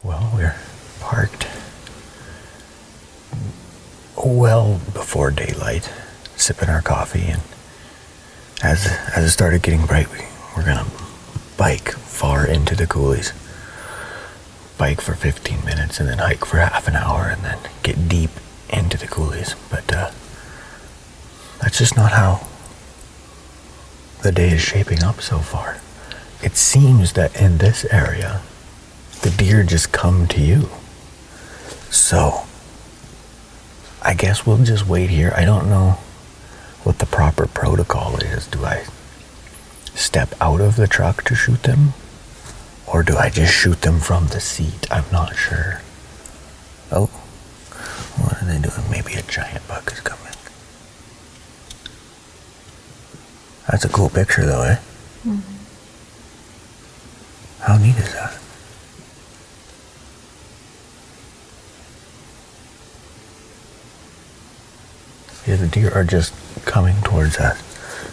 Well, we're parked well before daylight, sipping our coffee, and as it started getting bright, we're gonna bike far into the coulees. Bike for 15 minutes and then hike for half an hour and then get deep into the coulees. But that's just not how the day is shaping up so far. It seems that in this area, the deer just come to you. So I guess we'll just wait here. I don't know what the proper protocol is. Do I step out of the truck to shoot them? Or do I just shoot them from the seat? I'm not sure. Oh, what are they doing? Maybe a giant buck is coming. That's a cool picture though, eh? Mm-hmm. How neat is that? Yeah, the deer are just coming towards us.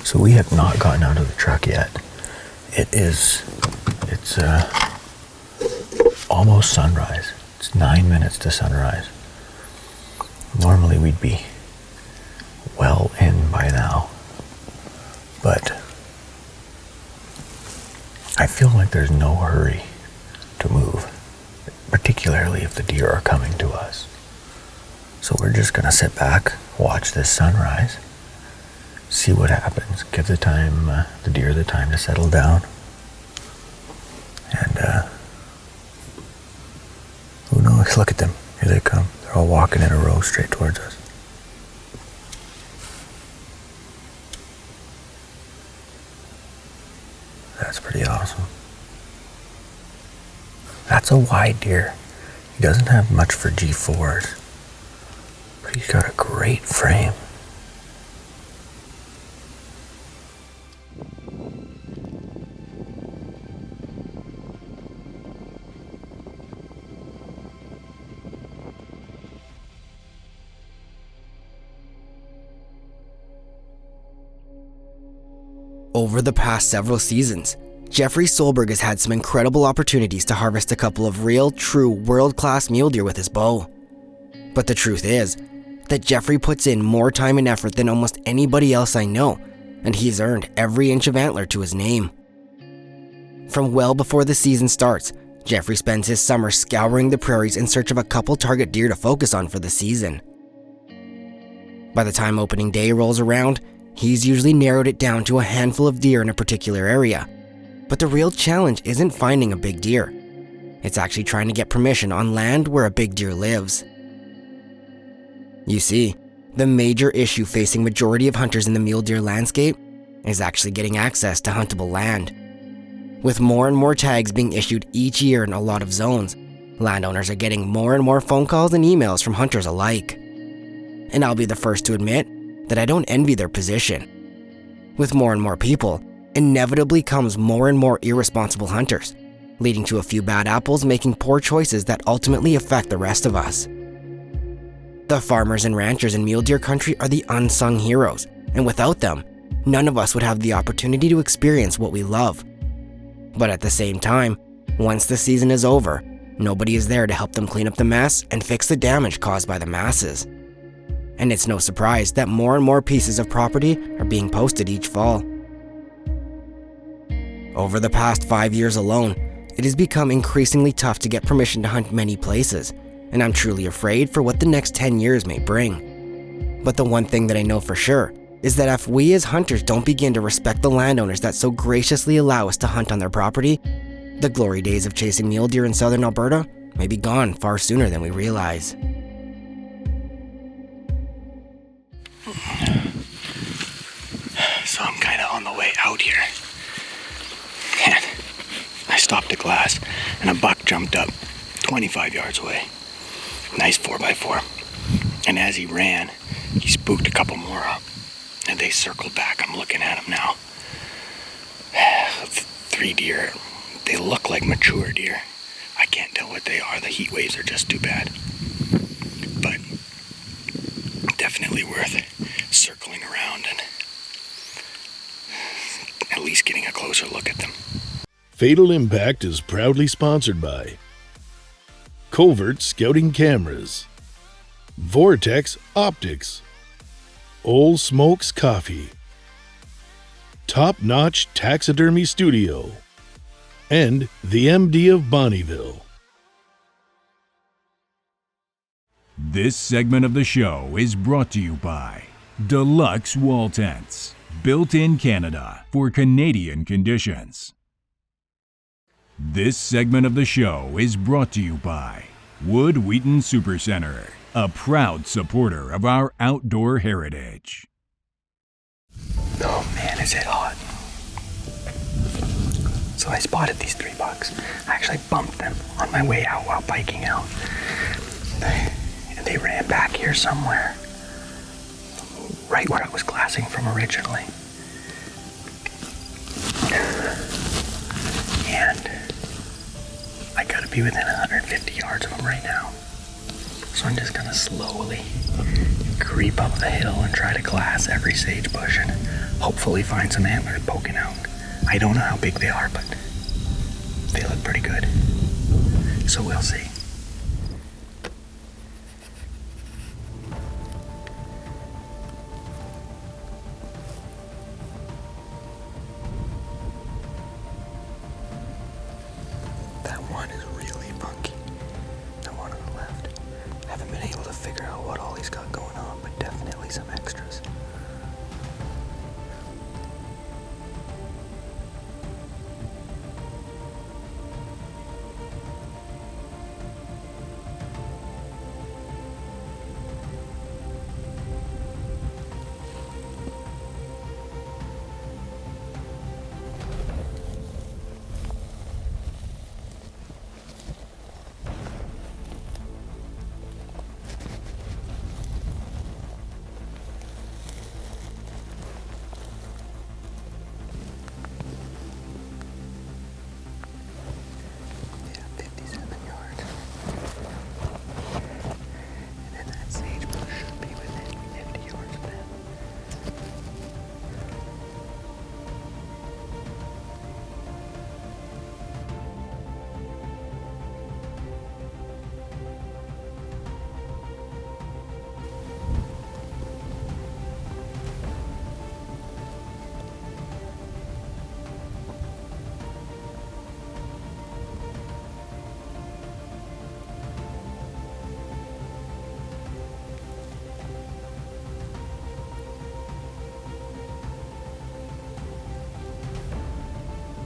So we have not gotten out of the truck yet. It's almost sunrise. It's 9 minutes to sunrise. Normally we'd be well in by now. But I feel like there's no hurry to move, particularly if the deer are coming to us. So we're just gonna sit back, watch this sunrise, see what happens, give the deer the time to settle down. And who knows? Look at them. Here they come. They're all walking in a row straight towards us. That's pretty awesome. That's a wide deer. He doesn't have much for G4s, but he's got a great frame. Over the past several seasons, Jeffrey Solberg has had some incredible opportunities to harvest a couple of real, true, world-class mule deer with his bow. But the truth is that Jeffrey puts in more time and effort than almost anybody else I know, and he's earned every inch of antler to his name. From well before the season starts, Jeffrey spends his summer scouring the prairies in search of a couple target deer to focus on for the season. By the time opening day rolls around, he's usually narrowed it down to a handful of deer in a particular area. But the real challenge isn't finding a big deer. It's actually trying to get permission on land where a big deer lives. You see, the major issue facing majority of hunters in the mule deer landscape is actually getting access to huntable land. With more and more tags being issued each year in a lot of zones, landowners are getting more and more phone calls and emails from hunters alike. And I'll be the first to admit that I don't envy their position. With more and more people, inevitably comes more and more irresponsible hunters, leading to a few bad apples making poor choices that ultimately affect the rest of us. The farmers and ranchers in mule deer country are the unsung heroes, and without them, none of us would have the opportunity to experience what we love. But at the same time, once the season is over, nobody is there to help them clean up the mess and fix the damage caused by the masses. And it's no surprise that more and more pieces of property are being posted each fall. Over the past 5 years alone, it has become increasingly tough to get permission to hunt many places, and I'm truly afraid for what the next 10 years may bring. But the one thing that I know for sure is that if we as hunters don't begin to respect the landowners that so graciously allow us to hunt on their property, the glory days of chasing mule deer in southern Alberta may be gone far sooner than we realize. So I'm kind of on the way out here. And I stopped at glass and a buck jumped up 25 yards away. Nice 4x4. And as he ran, he spooked a couple more up. And they circled back. I'm looking at them now. 3 deer. They look like mature deer. I can't tell what they are. The heat waves are just too bad. But definitely worth circling around and at least getting a closer look at them. Fatal Impact is proudly sponsored by Covert Scouting Cameras, Vortex Optics, Old Smokes Coffee, Top Notch Taxidermy Studio, and the MD of Bonneville. This segment of the show is brought to you by Deluxe Wall Tents, built in Canada for Canadian conditions. This segment of the show is brought to you by Wood Wheaton Supercenter, a proud supporter of our outdoor heritage. Oh man, is it hot. So I spotted these 3 bucks. I actually bumped them on my way out while biking out. And they ran back here somewhere. Right where I was glassing from originally. And I gotta be within 150 yards of them right now. So I'm just gonna slowly creep up the hill and try to glass every sage bush and hopefully find some antlers poking out. I don't know how big they are, but they look pretty good. So we'll see. That one is really funky. The one on the left. I haven't been able to figure out what all he's got going on, but definitely some extras.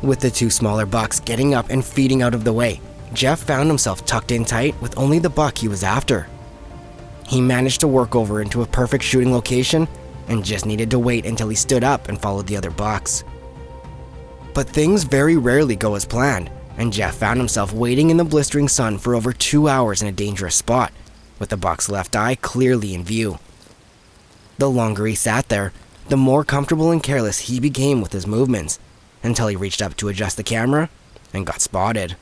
With the 2 smaller bucks getting up and feeding out of the way, Jeff found himself tucked in tight with only the buck he was after. He managed to work over into a perfect shooting location and just needed to wait until he stood up and followed the other bucks. But things very rarely go as planned, and Jeff found himself waiting in the blistering sun for over 2 hours in a dangerous spot, with the buck's left eye clearly in view. The longer he sat there, the more comfortable and careless he became with his movements, until he reached up to adjust the camera and got spotted.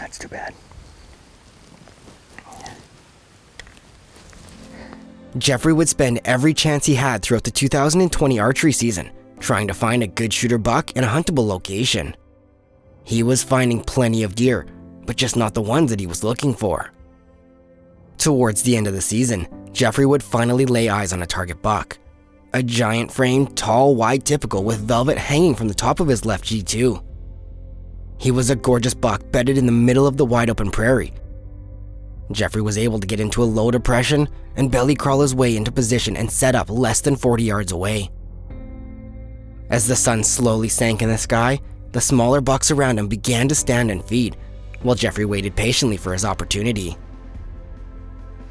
That's too bad. Jeffrey would spend every chance he had throughout the 2020 archery season trying to find a good shooter buck in a huntable location. He was finding plenty of deer, but just not the ones that he was looking for. Towards the end of the season, Jeffrey would finally lay eyes on a target buck. A giant framed, tall, wide typical with velvet hanging from the top of his left G2. He was a gorgeous buck bedded in the middle of the wide open prairie. Jeffrey was able to get into a low depression and belly crawl his way into position and set up less than 40 yards away. As the sun slowly sank in the sky, the smaller bucks around him began to stand and feed, while Jeffrey waited patiently for his opportunity.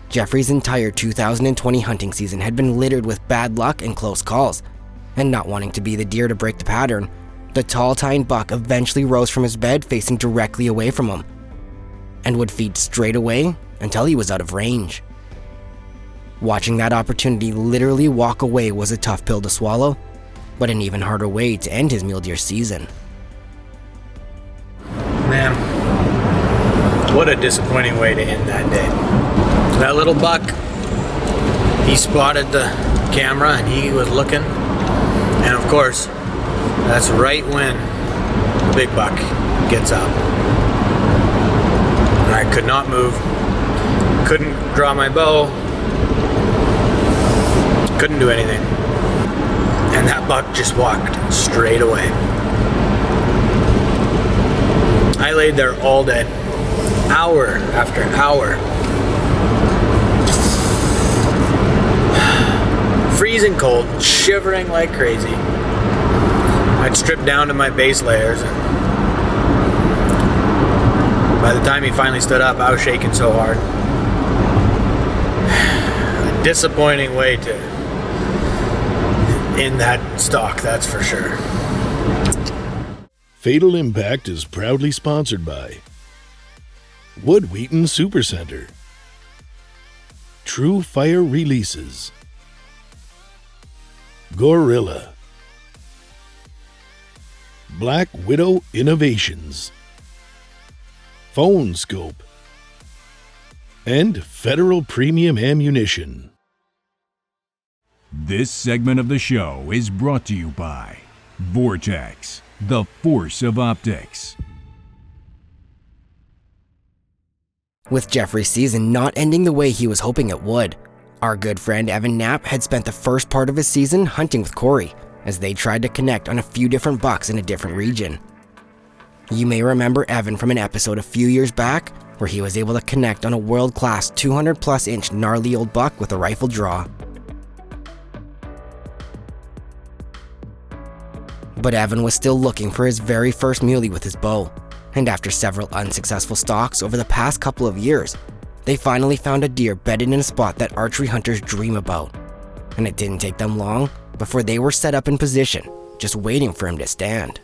Jeffrey's entire 2020 hunting season had been littered with bad luck and close calls, And not wanting to be the deer to break the pattern, the tall tined buck eventually rose from his bed facing directly away from him, and would feed straight away until he was out of range. Watching that opportunity literally walk away was a tough pill to swallow, but an even harder way to end his mule deer season. Man, what a disappointing way to end that day. That little buck, he spotted the camera and he was looking, and of course, that's right when the big buck gets up. And I could not move, couldn't draw my bow, couldn't do anything. And that buck just walked straight away. I laid there all day, hour after hour. Freezing cold, shivering like crazy. I'd stripped down to my base layers, and by the time he finally stood up, I was shaking so hard. A disappointing way to end that stalk, that's for sure. Fatal Impact is proudly sponsored by Wood Wheaton Supercenter, True Fire Releases, Gorilla, Black Widow Innovations, Phone Scope, and Federal Premium Ammunition. This segment of the show is brought to you by Vortex, the force of optics. With Jeffrey's season not ending the way he was hoping it would, our good friend Evan Knapp had spent the first part of his season hunting with Corey, as they tried to connect on a few different bucks in a different region. You may remember Evan from an episode a few years back where he was able to connect on a world-class 200+ inch gnarly old buck with a rifle draw. But Evan was still looking for his very first muley with his bow, and after several unsuccessful stalks over the past couple of years, they finally found a deer bedded in a spot that archery hunters dream about. And it didn't take them long before they were set up in position, just waiting for him to stand.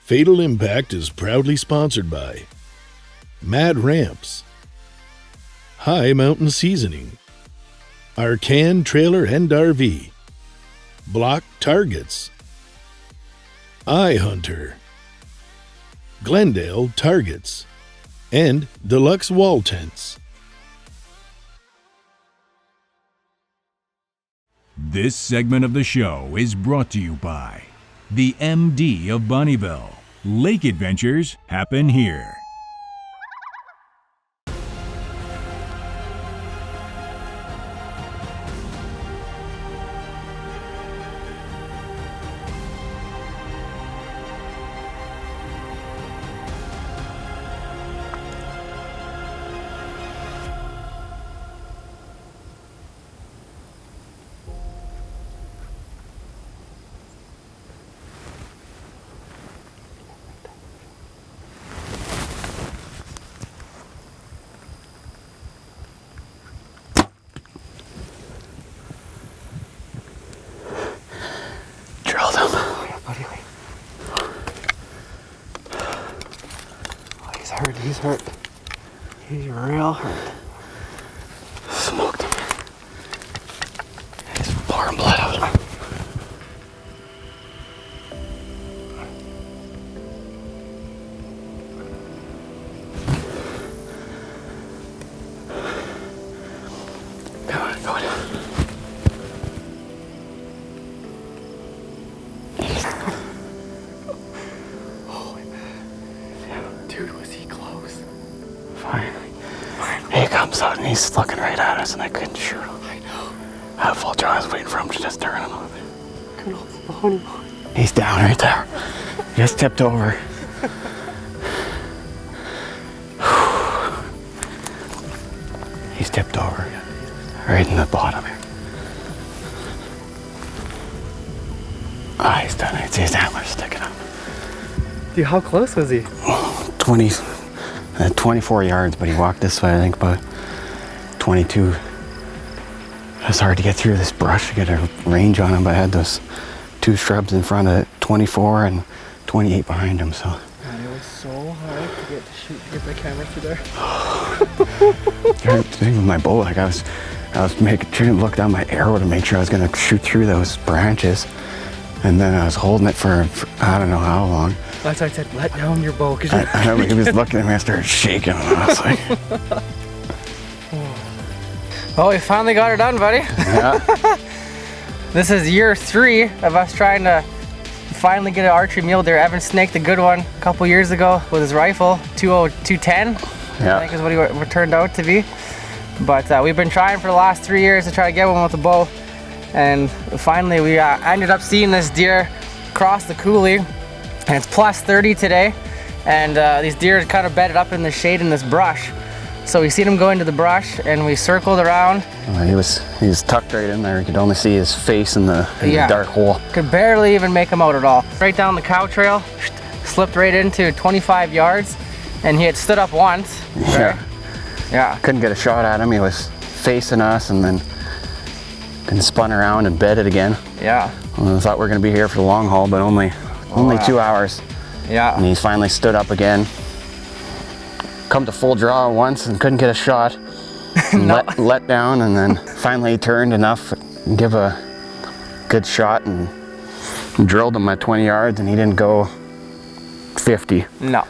Fatal Impact is proudly sponsored by Mad Ramps, High Mountain Seasoning, Arcan Trailer and RV, Block Targets, iHunter, Glendale Targets, and Deluxe Wall Tents. This segment of the show is brought to you by the MD of Bonnyville. Lake adventures happen here. Drilled him. Oh, he's hurt, he's hurt. He's real hurt. Smoked him. He's pouring blood out. Come on, go down. Dude, was he close? Fine. He comes out and he's looking right at us and I couldn't shoot him. I know. I have full jaw. I was waiting for him to just turn a little bit. Good old Bonnie. He's down right there. Just tipped over. He's tipped over. Right in the bottom here. Ah, he's done it. His antler's sticking up. Dude, how close was he? 24 yards, but he walked this way, I think, about 22. It's hard to get through this brush to get a range on him, but I had those two shrubs in front of it, 24 and 28 behind him, so. Man, it was so hard to get the camera through there. Even with my bow, like I was making sure to look down my arrow to make sure I was gonna shoot through those branches. And then I was holding it for I don't know how long. That's why I said, let down your bow. I remember he was looking at me, I started shaking, and I was like... Well, we finally got her done, buddy. Yeah. This is year 3 of us trying to finally get an archery mule deer. Evan snaked a good one a couple years ago with his rifle, 210, Yeah. I think is what he turned out to be. But we've been trying for the last 3 years to try to get one with a bow. And finally we ended up seeing this deer cross the coulee, and it's plus 30 today, and these deer kind of bedded up in the shade in this brush. So we seen him go into the brush and we circled around. He was tucked right in there. You could only see his face in the dark hole. Could barely even make him out at all. Right down the cow trail, slipped right into 25 yards, and he had stood up once. Yeah. Right? Yeah. Couldn't get a shot at him. He was facing us and then spun around and bedded again. Yeah. Well, I thought we were going to be here for the long haul, but only 2 hours. Yeah. And he's finally stood up again. Come to full draw once and couldn't get a shot. And No. let down, and then finally he turned enough to give a good shot and drilled him at 20 yards, and he didn't go 50. No.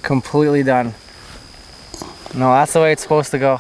Completely done. No, that's the way it's supposed to go.